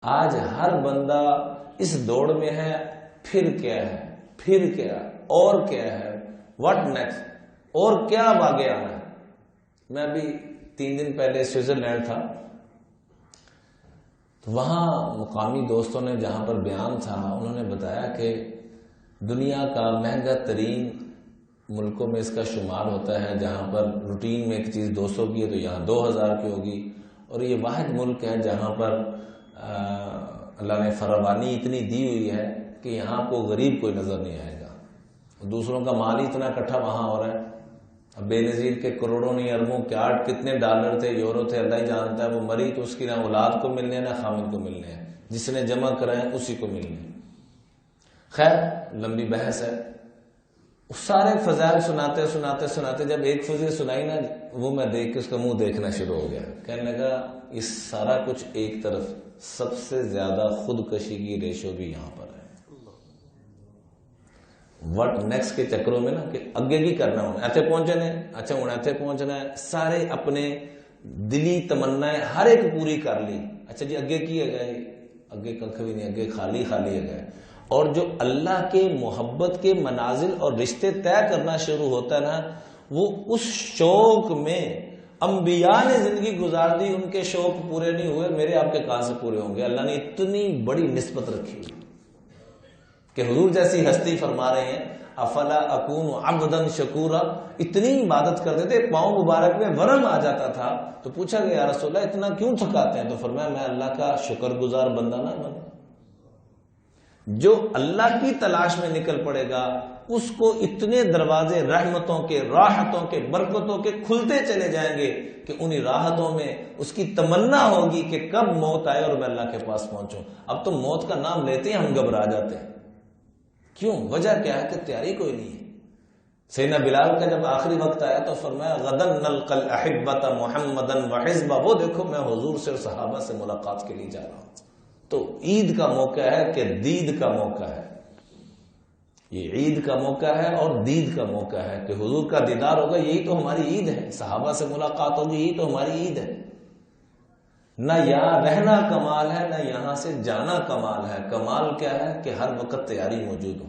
آج ہر بندہ اس دوڑ میں ہے، پھر کیا ہے، پھر کیا، اور کیا ہے، واٹ نیکسٹ، اور کیا اب آگے آنا ہے۔ میں ابھی 3 دن پہلے سوئٹزرلینڈ تھا، تو وہاں مقامی دوستوں نے جہاں پر بیان تھا، انہوں نے بتایا کہ دنیا کا مہنگا ترین ملکوں میں اس کا شمار ہوتا ہے، جہاں پر روٹین میں ایک چیز 200 کی ہے تو یہاں 2000 کی ہوگی، اور یہ واحد ملک ہے جہاں پر اللہ نے فراوانی اتنی دی ہوئی ہے کہ یہاں کو غریب کوئی نظر نہیں آئے گا۔ دوسروں کا مال ہی اتنا اکٹھا وہاں ہو رہا ہے، اب بے نظیر کے کروڑوں نہیں اربوں کیاٹ کتنے ڈالر تھے، یورو تھے، اللہ ہی جانتا ہے۔ وہ مری تو اس کی نہ اولاد کو ملنے نہ خامن کو ملنے ہیں، جس نے جمع کرائے اسی کو ملنے۔ خیر لمبی بحث ہے۔ سارے فضائل سناتے سناتے سناتے جب ایک فضیلت سنائی نا، وہ میں دیکھ کے اس کا منہ دیکھنا شروع ہو گیا۔ کہنے لگا یہ سارا کچھ ایک طرف، سب سے زیادہ خودکشی کی ریشو بھی یہاں پر ہے۔ وٹ نیکسٹ کے چکروں میں نا کہ اگے کی کرنا ہونا، ایتھے پہنچنا ہے، اچھا ہوں ایتھے پہنچنا ہے، سارے اپنے دلی تمنا ہر ایک پوری کر لی۔ اچھا جی اگے کی ہے گئے، اگے ککھ بھی نہیں، اگے خالی خالی ہے گئے۔ اور جو اللہ کے محبت کے منازل اور رشتے طے کرنا شروع ہوتا ہے نا، وہ اس شوق میں انبیاء نے زندگی گزار دی، ان کے شوق پورے نہیں ہوئے، میرے آپ کے کہاں سے پورے ہوں گے؟ اللہ نے اتنی بڑی نسبت رکھی کہ حضور جیسی ہستی فرما رہے ہیں افلا اکون عبدا شکورا، اتنی عبادت کرتے تھے پاؤں مبارک میں ورم آ جاتا تھا، تو پوچھا گیا یا رسول اللہ اتنا کیوں تھکاتے ہیں؟ تو فرمایا میں اللہ کا شکر گزار بندہ نہ بنوں۔ جو اللہ کی تلاش میں نکل پڑے گا اس کو اتنے دروازے رحمتوں کے، راحتوں کے، برکتوں کے کھلتے چلے جائیں گے کہ انہی راحتوں میں اس کی تمنا ہوگی کہ کب موت آئے اور میں اللہ کے پاس پہنچوں۔ اب تو موت کا نام لیتے ہیں ہم گھبرا جاتے ہیں، کیوں؟ وجہ کیا ہے کہ تیاری کوئی نہیں ہے۔ سیدنا بلال کا جب آخری وقت آیا تو فرمایا غدن نلقى الاحبۃ محمدا وحزبہ، وہ دیکھو میں حضور سے اور صحابہ سے ملاقات کے لیے جا رہا ہوں۔ تو عید کا موقع ہے کہ دید کا موقع ہے، یہ عید کا موقع ہے اور دید کا موقع ہے کہ حضور کا دیدار ہوگا، یہی تو ہماری عید ہے، صحابہ سے ملاقات ہوگی، یہی تو ہماری عید ہے۔ نہ یہاں رہنا کمال ہے، نہ یہاں سے جانا کمال ہے، کمال کیا ہے کہ ہر وقت تیاری موجود ہو۔